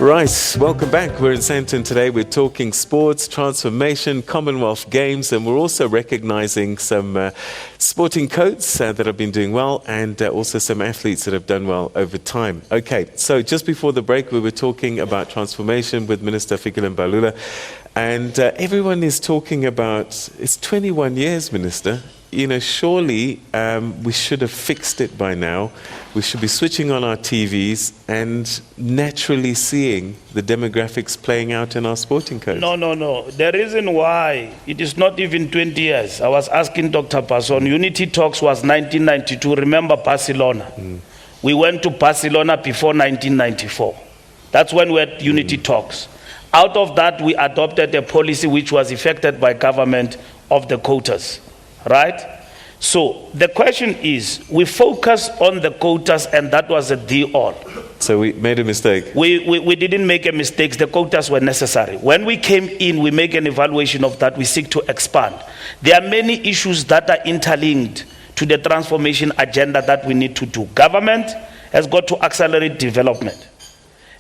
Right, welcome back. We're in Sandton today. We're talking sports, transformation, Commonwealth Games, and we're also recognizing some sporting coats that have been doing well and also some athletes that have done well over time. Okay, so just before the break, we were talking about transformation with Minister Fikile Mbalula, and everyone is talking about, it's 21 years, Minister. You know, surely we should have fixed it by now. We should be switching on our TVs and naturally seeing the demographics playing out in our sporting codes. No. The reason why it is not even 20 years, I was asking Dr. Passon, Unity Talks was 1992. Remember Barcelona? We went to Barcelona before 1994. That's when we had Unity Talks. Out of that, we adopted a policy which was effected by government of the quotas. Right? So the question is, we focus on the quotas and that was a deal. So we made a mistake. We didn't make a mistake. The quotas were necessary. When we came in, we make an evaluation of that. We seek to expand. There are many issues that are interlinked to the transformation agenda that we need to do. Government has got to accelerate development.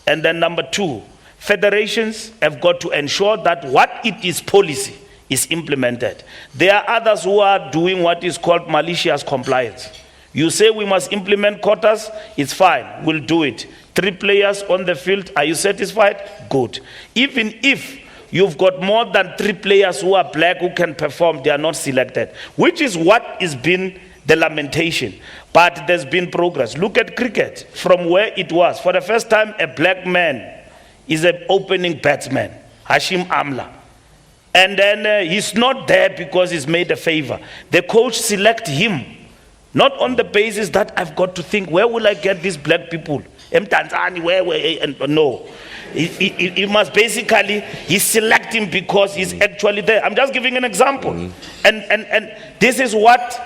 And then number two, federations have got to ensure that what it is policy is implemented. There are others who are doing what is called malicious compliance. You say we must implement quotas, it's fine, we'll do it. 3 players on the field, are you satisfied? Good. Even if you've got more than 3 players who are black who can perform, they are not selected, which is what has been the lamentation. But there's been progress. Look at cricket, from where it was. For the first time, a black man is an opening batsman, Hashim Amla. And then he's not there because he's made a favor. The coach select him, not on the basis that I've got to think, where will I get these black people? No. He must basically, he select him because he's actually there. I'm just giving an example. And this is what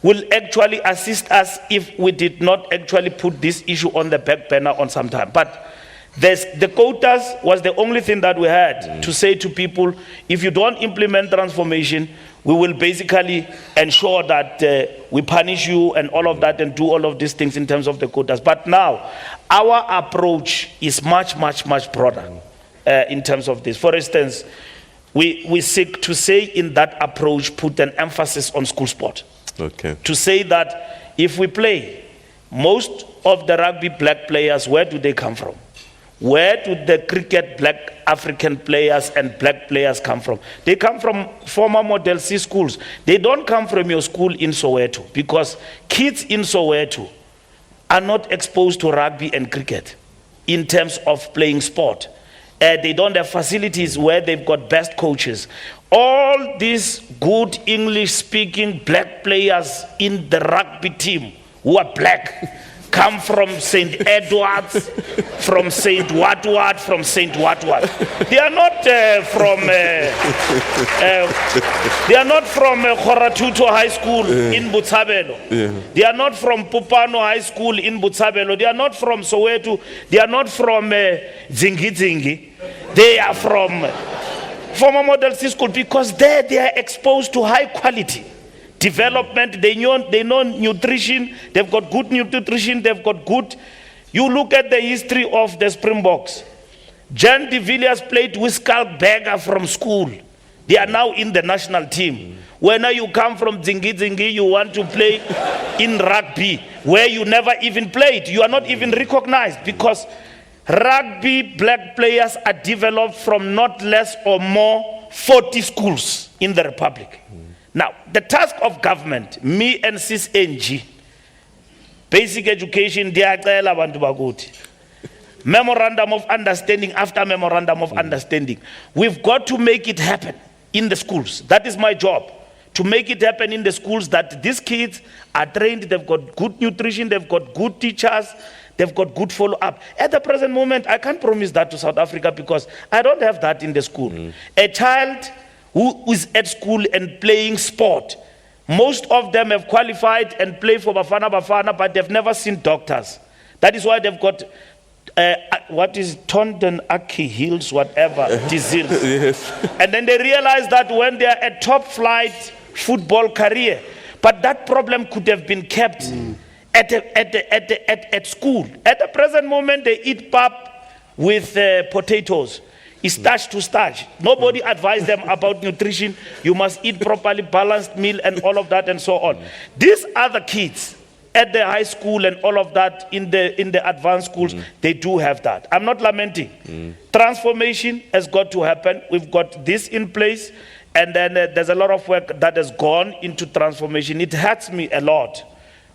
will actually assist us if we did not actually put this issue on the back burner on some time. But the quotas was the only thing that we had to say to people, if you don't implement transformation, we will basically ensure that we punish you and all of that and do all of these things in terms of the quotas. But now, our approach is much broader in terms of this. For instance, we seek to say in that approach, put an emphasis on school sport. Okay. To say that if we play, most of the rugby black players, where do they come from? Where do the cricket black African players and black players come from? They come from former Model C schools. They don't come from your school in Soweto, because kids in Soweto are not exposed to rugby and cricket in terms of playing sport. They don't have facilities where they've got best coaches. All these good English-speaking black players in the rugby team who are black come from St. Edward's, from St. Watward, from St. Watward. They are not from Khoratuto High School in Botshabelo. They are not from Pupano High School in Botshabelo. They are not from Soweto. They are not from Zingi. They are from former Model C school, because there they are exposed to high quality development. They know nutrition. They've got good nutrition. They've got good. You look at the history of the Springboks. Jan de Villiers played with Skalberger from school. They are now in the national team. When you come from Zingi, you want to play in rugby, where you never even played. You are not even recognized, because rugby black players are developed from not less or more 40 schools in the Republic. Now, the task of government, me and CISNG, basic education, memorandum of understanding after memorandum of understanding. We've got to make it happen in the schools. That is my job, to make it happen in the schools, that these kids are trained, they've got good nutrition, they've got good teachers, they've got good follow-up. At the present moment, I can't promise that to South Africa, because I don't have that in the school. A child who is at school and playing sport, most of them have qualified and play for Bafana, but they've never seen doctors. That is why they've got what is tendon Achilles, whatever disease. Yes. And then they realize that when they are a top flight football career, but that problem could have been kept at school. At the present moment, they eat pap, with potatoes. It's starch to starch. Nobody advised them about nutrition. You must eat properly, balanced meal and all of that and so on. These other kids at the high school and all of that in the advanced schools, they do have that. I'm not lamenting. Transformation has got to happen. We've got this in place, and then there's a lot of work that has gone into transformation. It hurts me a lot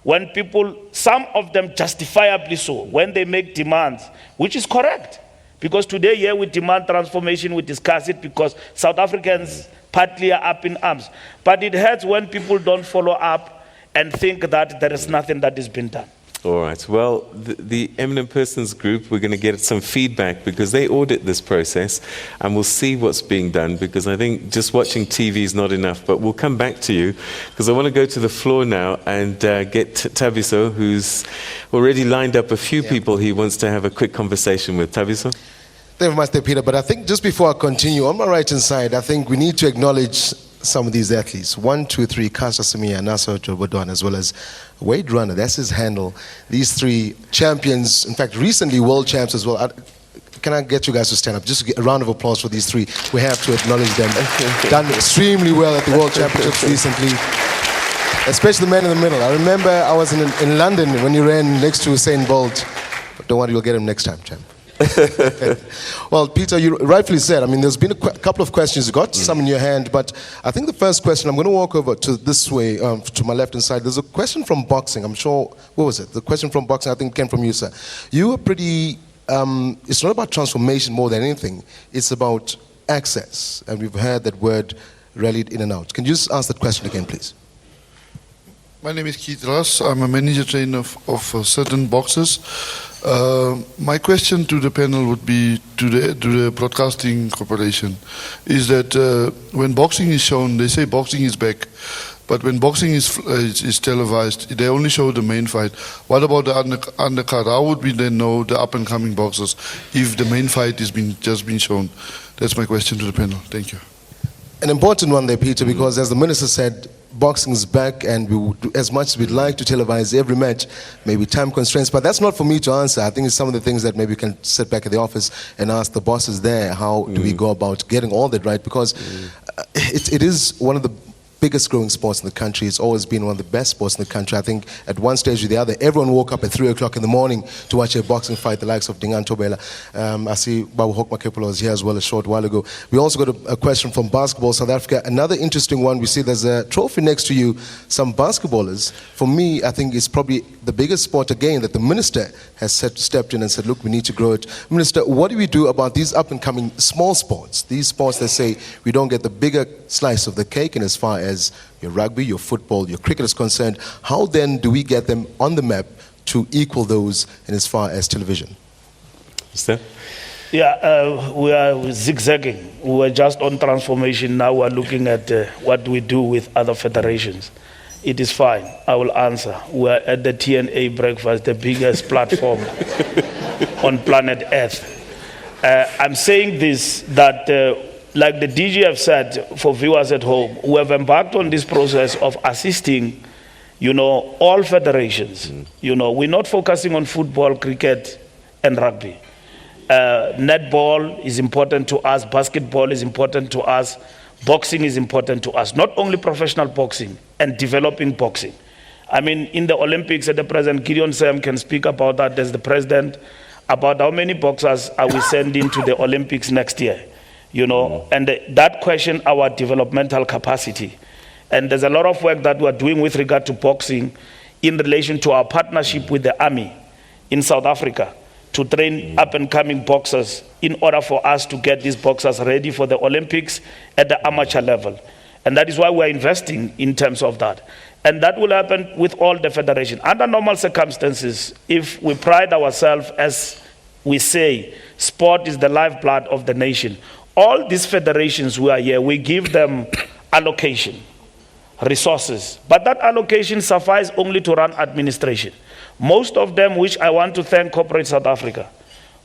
when people, some of them justifiably so, when they make demands, which is correct. Because today here we demand transformation, we discuss it because South Africans partly are up in arms. But it hurts when people don't follow up and think that there is nothing that has been done. All right. Well, the Eminent Persons Group, we're going to get some feedback because they audit this process and we'll see what's being done, because I think just watching TV is not enough. But we'll come back to you because I want to go to the floor now and get Thabiso, who's already lined up a few people he wants to have a quick conversation with. Thabiso? Thank you very much, Peter. But I think just before I continue, on my right-hand side, I think we need to acknowledge some of these athletes. 1, 2, 3, Kasa Samia, Nasa Jobodon, as well as Wade Runner. That's his handle. These 3 champions, in fact, recently world champs as well. Can I get you guys to stand up? Just a round of applause for these 3. We have to acknowledge them. Done extremely well at the World Championships recently, especially the man in the middle. I remember I was in London when you ran next to Usain Bolt. But don't worry, you'll get him next time, champ. Well, Peter, you rightfully said, I mean, there's been a couple of questions. You got some in your hand, but I think the first question, I'm going to walk over to this way, to my left-hand side. There's a question from boxing. I'm sure, what was it? The question from boxing, I think, came from you, sir. You were pretty, it's not about transformation more than anything. It's about access, and we've heard that word rallied in and out. Can you just ask that question again, please? My name is Keith Ross. I'm a manager trainer of certain boxers. My question to the panel would be to the Broadcasting Corporation is that when boxing is shown, they say boxing is back, but when boxing is televised, they only show the main fight. What about the undercard? How would we then know the up-and-coming boxers if the main fight is just been shown? That's my question to the panel. Thank you. An important one there, Peter, because as the minister said, boxing is back, and we would do as much as we'd like to televise every match, maybe time constraints, but that's not for me to answer. I think it's some of the things that maybe we can sit back at the office and ask the bosses there, how do we go about getting all that right, because it is one of the biggest growing sports in the country. It's always been one of the best sports in the country. I think at one stage or the other, everyone woke up at 3 o'clock in the morning to watch a boxing fight, the likes of Dingan Tobela. I see Babu Hokmakepolo was here as well a short while ago. We also got a question from Basketball South Africa. Another interesting one, we see there's a trophy next to you, some basketballers. For me, I think it's probably the biggest sport again that the minister has stepped in and said, look, we need to grow it. Minister, what do we do about these up-and-coming small sports? These sports that say we don't get the bigger slice of the cake, and as far as your rugby, your football, your cricket is concerned, how then do we get them on the map to equal those in as far as television? Mr. Yeah, we are zigzagging. We were just on transformation. Now we're looking at what we do with other federations. It is fine. I will answer. We're at the TNA breakfast, the biggest platform on planet Earth. I'm saying this that like the DG have said, for viewers at home, we have embarked on this process of assisting, all federations. We're not focusing on football, cricket, and rugby. Netball is important to us, basketball is important to us, boxing is important to us, not only professional boxing and developing boxing. I mean, in the Olympics at the present, Gideon Sam can speak about that as the president, about how many boxers are we sending to the Olympics next year. And that question our developmental capacity. And there's a lot of work that we're doing with regard to boxing in relation to our partnership with the Army in South Africa to train up-and-coming boxers in order for us to get these boxers ready for the Olympics at the amateur level. And that is why we're investing in terms of that. And that will happen with all the federations. Under normal circumstances, if we pride ourselves, as we say, sport is the lifeblood of the nation, all these federations who are here, we give them allocation, resources. But that allocation suffices only to run administration. Most of them, which I want to thank Corporate South Africa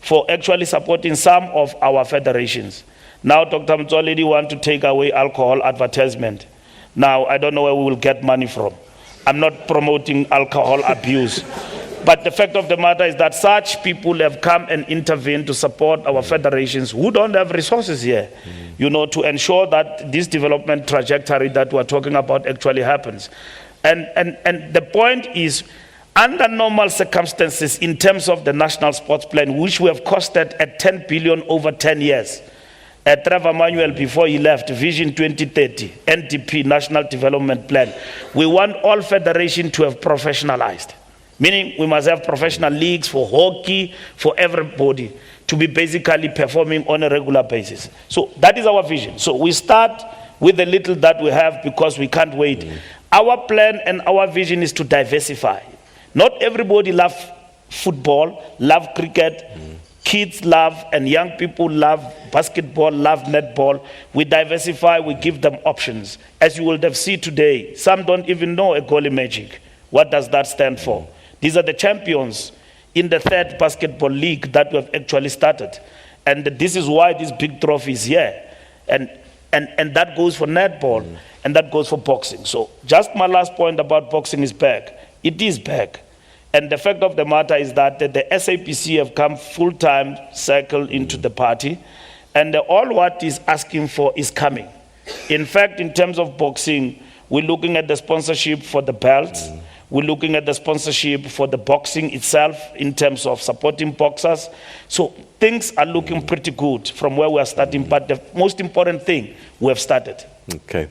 for actually supporting some of our federations. Now, Dr. Mtswaledi want to take away alcohol advertisement. Now, I don't know where we will get money from. I'm not promoting alcohol abuse. But the fact of the matter is that such people have come and intervened to support our federations who don't have resources here, you know, to ensure that this development trajectory that we're talking about actually happens. And the point is, under normal circumstances, in terms of the National Sports Plan, which we have costed at 10 billion over 10 years, Trevor Manuel, before he left, Vision 2030, NDP, National Development Plan, we want all federations to have professionalized. Meaning we must have professional leagues for hockey, for everybody, to be basically performing on a regular basis. So that is our vision. So we start with the little that we have because we can't wait. Our plan and our vision is to diversify. Not everybody loves football, love cricket. Kids love and young people love basketball, love netball. We diversify, we give them options. As you will have seen today, some don't even know a goalie magic. What does that stand for? These are the champions in the third basketball league that we have actually started. And this is why this big trophy is here. And that goes for netball and that goes for boxing. So just my last point about boxing is back. It is back. And the fact of the matter is that the SABC have come full-time circle into the party, and all what is asking for is coming. In fact, in terms of boxing, we're looking at the sponsorship for the belts. We're looking at the sponsorship for the boxing itself in terms of supporting boxers. So things are looking pretty good from where we are starting, but the most important thing, we have started. Okay.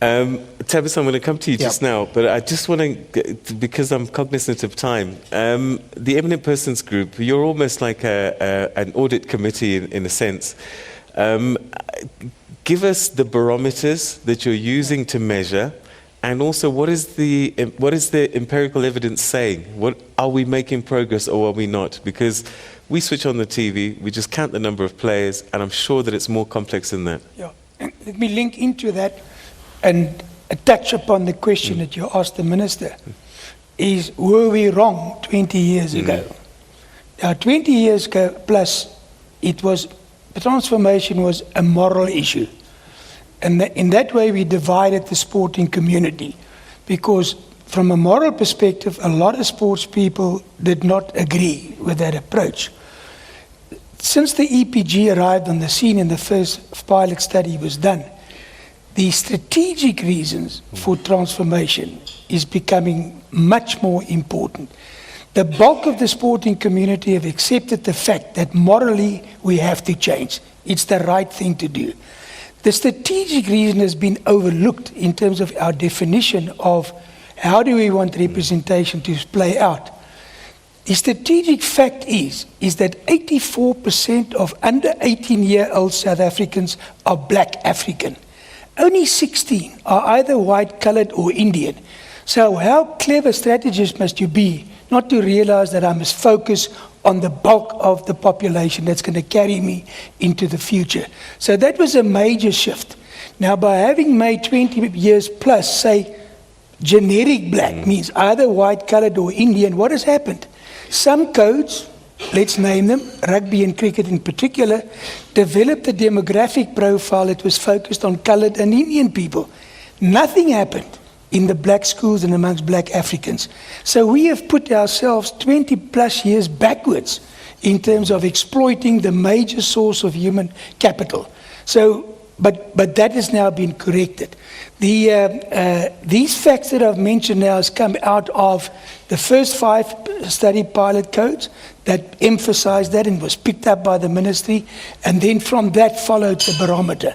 Tabitha, I'm going to come to you just now, but I just want to, because I'm cognizant of time, the Eminent Persons Group, you're almost like an audit committee in a sense. Give us the barometers that you're using to measure, and also what is the empirical evidence saying? What are we making progress or are we not? Because we switch on the TV, we just count the number of players, and I'm sure that it's more complex than that. Yeah, and let me link into that and touch upon the question that you asked the minister, is were we wrong 20 years ago? 20 years ago plus, the transformation was a moral issue. And in that way we divided the sporting community, because from a moral perspective, a lot of sports people did not agree with that approach. Since the EPG arrived on the scene and the first pilot study was done, the strategic reasons for transformation is becoming much more important. The bulk of the sporting community have accepted the fact that morally we have to change. It's the right thing to do. The strategic reason has been overlooked in terms of our definition of how do we want representation to play out. The strategic fact is that 84% of under 18-year-old South Africans are black African. Only 16 are either white, colored, or Indian. So how clever strategist must you be not to realize that I must focus on the bulk of the population that's going to carry me into the future? So that was a major shift. Now, by having made 20 years plus, say, generic black means either white, colored, or Indian, what has happened? Some codes, let's name them, rugby and cricket in particular, developed a demographic profile that was focused on colored and Indian people. Nothing happened in the black schools and amongst black Africans. So we have put ourselves 20 plus years backwards in terms of exploiting the major source of human capital. So, but that has now been corrected. These facts that I've mentioned now has come out of the first 5 study pilot codes that emphasized that and was picked up by the ministry, and then from that followed the barometer.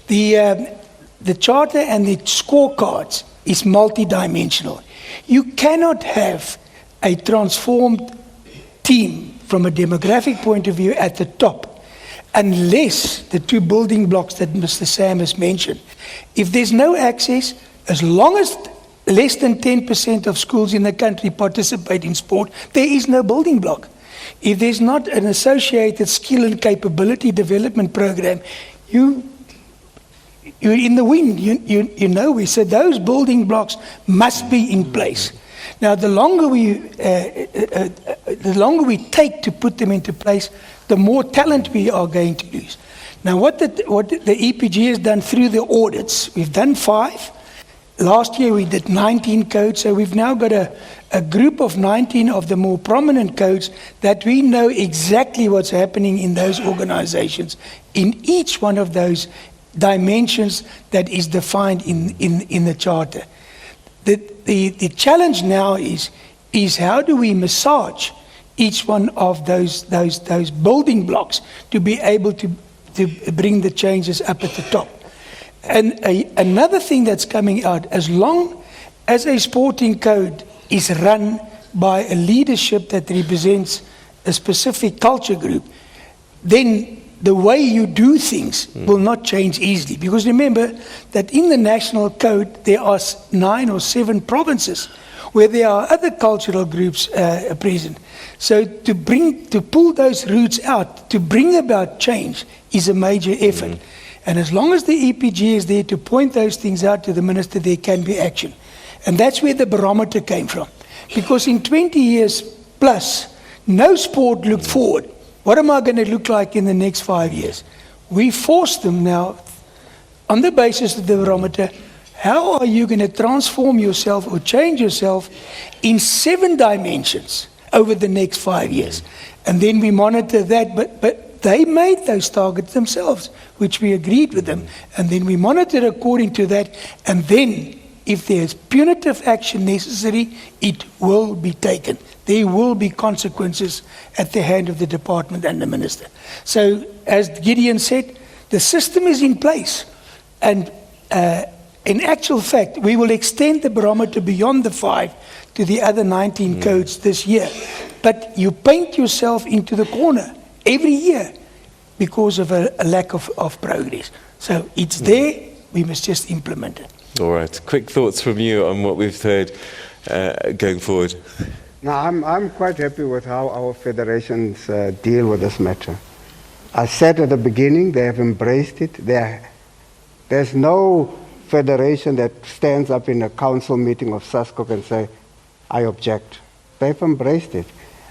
The charter and the scorecards is multidimensional. You cannot have a transformed team from a demographic point of view at the top unless the 2 building blocks that Mr. Sam has mentioned. If there's no access, as long as less than 10% of schools in the country participate in sport, there is no building block. If there's not an associated skill and capability development program, you're in the wind, you know we. So those building blocks must be in place. Now, the longer we take to put them into place, the more talent we are going to lose. Now, what the EPG has done through the audits, we've done 5. Last year we did 19 codes, so we've now got a group of 19 of the more prominent codes that we know exactly what's happening in those organizations, in each one of those dimensions that is defined in the charter. The challenge now is how do we massage each one of those building blocks to be able to bring the changes up at the top. And another thing that's coming out, as long as a sporting code is run by a leadership that represents a specific culture group, then the way you do things will not change easily. Because remember that in the national code, there are 9 or 7 provinces where there are other cultural groups present. So to pull those roots out, to bring about change is a major effort. And as long as the EPG is there to point those things out to the minister, there can be action. And that's where the barometer came from. Because in 20 years plus, no sport looked forward. What am I going to look like in the next 5 years? We force them now, on the basis of the barometer, how are you going to transform yourself or change yourself in 7 dimensions over the next 5 years? And then we monitor that, but they made those targets themselves, which we agreed with them. And then we monitor according to that. And then, if there's punitive action necessary, it will be taken. There will be consequences at the hand of the department and the minister. So, as Gideon said, the system is in place. And in actual fact, we will extend the barometer beyond the 5 to the other 19 codes this year. But you paint yourself into the corner every year because of a lack of progress. So it's there, we must just implement it. All right. Quick thoughts from you on what we've heard going forward. Now, I'm quite happy with how our federations deal with this matter. I said at the beginning, they have embraced it. There's no federation that stands up in a council meeting of SASCOC and say, I object. They've embraced it.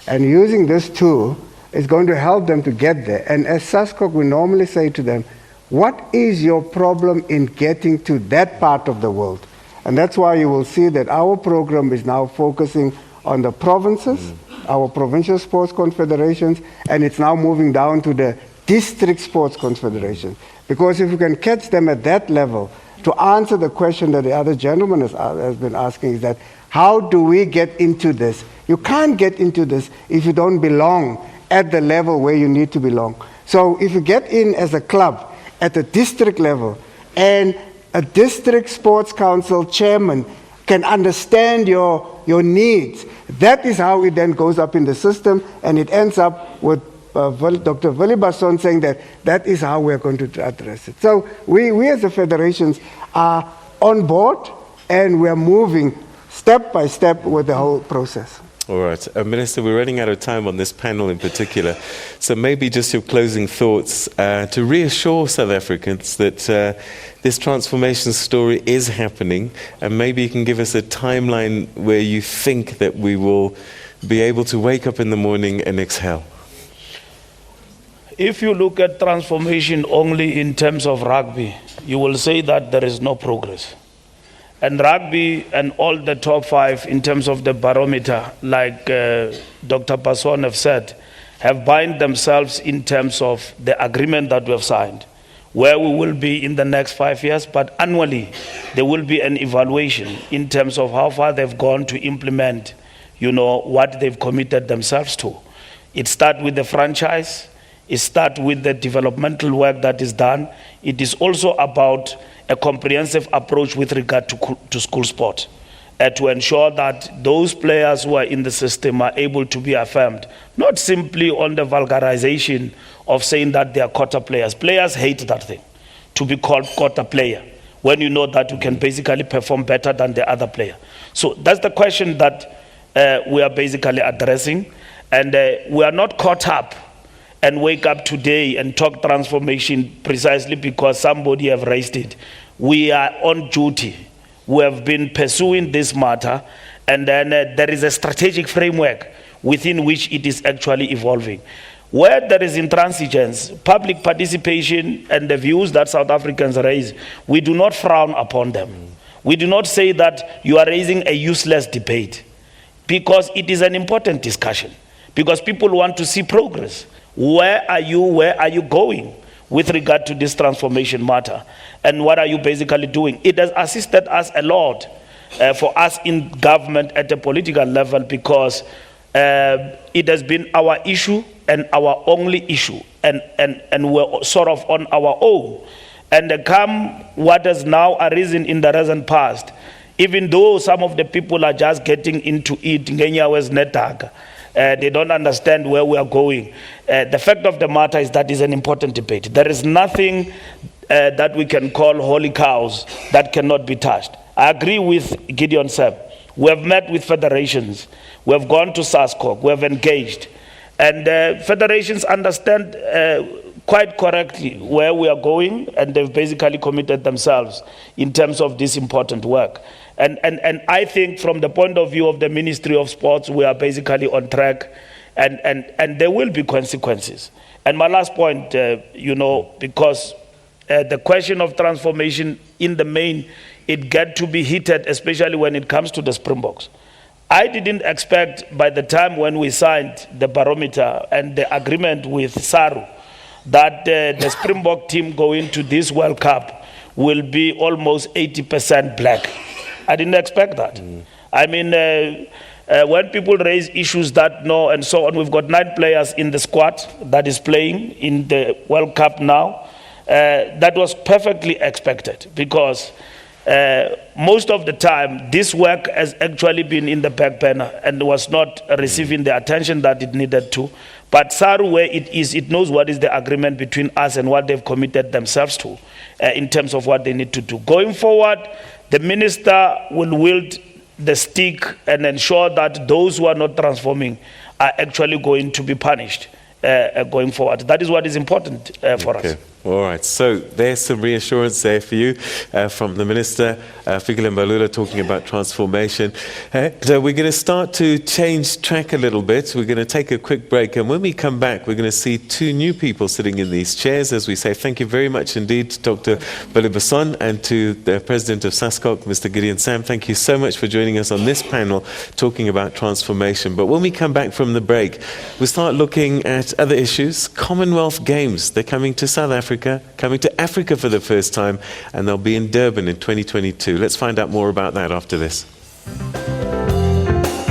And using this tool is going to help them to get there. And as SASCOC, we normally say to them, what is your problem in getting to that part of the world? And that's why you will see that our program is now focusing on the provinces, our provincial sports confederations, and it's now moving down to the district sports confederations. Because if you can catch them at that level, to answer the question that the other gentleman has been asking, is that how do we get into this? You can't get into this if you don't belong at the level where you need to belong. So if you get in as a club at the district level, and a district sports council chairman can understand your needs, that is how it then goes up in the system, and it ends up with Dr. Willie Basson saying that is how we're going to address it. So we as the federations are on board, and we're moving step by step with the whole process. All right. Minister, we're running out of time on this panel in particular. So maybe just your closing thoughts to reassure South Africans that this transformation story is happening, and maybe you can give us a timeline where you think that we will be able to wake up in the morning and exhale. If you look at transformation only in terms of rugby, you will say that there is no progress. And rugby and all the top 5 in terms of the barometer, like Dr. Basson have said, have bind themselves in terms of the agreement that we have signed, where we will be in the next 5 years, but annually there will be an evaluation in terms of how far they've gone to implement, what they've committed themselves to. It starts with the franchise, it starts with the developmental work that is done. It is also about a comprehensive approach with regard to school sport, to ensure that those players who are in the system are able to be affirmed, not simply on the vulgarization of saying that they are quota players. Players hate that thing, to be called quota player, when you know that you can basically perform better than the other player. So that's the question that we are basically addressing, and we are not caught up and wake up today and talk transformation precisely because somebody have raised it. We are on duty. We have been pursuing this matter, and then there is a strategic framework within which it is actually evolving. Where there is intransigence, public participation, and the views that South Africans raise, we do not frown upon them. We do not say that you are raising a useless debate, because it is an important discussion, because people want to see progress. Where are you going with regard to this transformation matter, and what are you basically doing? It has assisted us a lot for us in government at a political level, because it has been our issue and our only issue, and we're sort of on our own. And come what has now arisen in the recent past, even though some of the people are just getting into it, they don't understand where we are going. The fact of the matter is that is an important debate. There is nothing that we can call holy cows that cannot be touched. I agree with Gideon Sept. We have met with federations. We have gone to SASCOC. We have engaged. And federations understand quite correctly where we are going, and they've basically committed themselves in terms of this important work. And I think from the point of view of the Ministry of Sports, we are basically on track, and there will be consequences. And my last point, because the question of transformation in the main, it get to be heated, especially when it comes to the Springboks. I didn't expect by the time when we signed the barometer and the agreement with SARU that the Springbok team going to this World Cup will be almost 80% black. I didn't expect that. I mean, when people raise issues that no and so on, we've got 9 players in the squad that is playing in the World Cup now. That was perfectly expected, because most of the time this work has actually been in the back burner and was not receiving the attention that it needed to. But SARU, where it is, it knows what is the agreement between us and what they've committed themselves to in terms of what they need to do. Going forward, the minister will wield the stick and ensure that those who are not transforming are actually going to be punished going forward. That is what is important for us. All right, so there's some reassurance there for you from the Minister, Fikile Mbalula, talking about transformation. So we're going to start to change track a little bit. We're going to take a quick break, and when we come back, we're going to see 2 new people sitting in these chairs. As we say, thank you very much indeed, Dr. Mbalula, and to the President of SASCOC, Mr. Gideon Sept. Thank you so much for joining us on this panel talking about transformation. But when we come back from the break, we'll start looking at other issues. Commonwealth Games, they're coming to South Africa, coming to Africa for the first time, and they'll be in Durban in 2022. Let's find out more about that after this.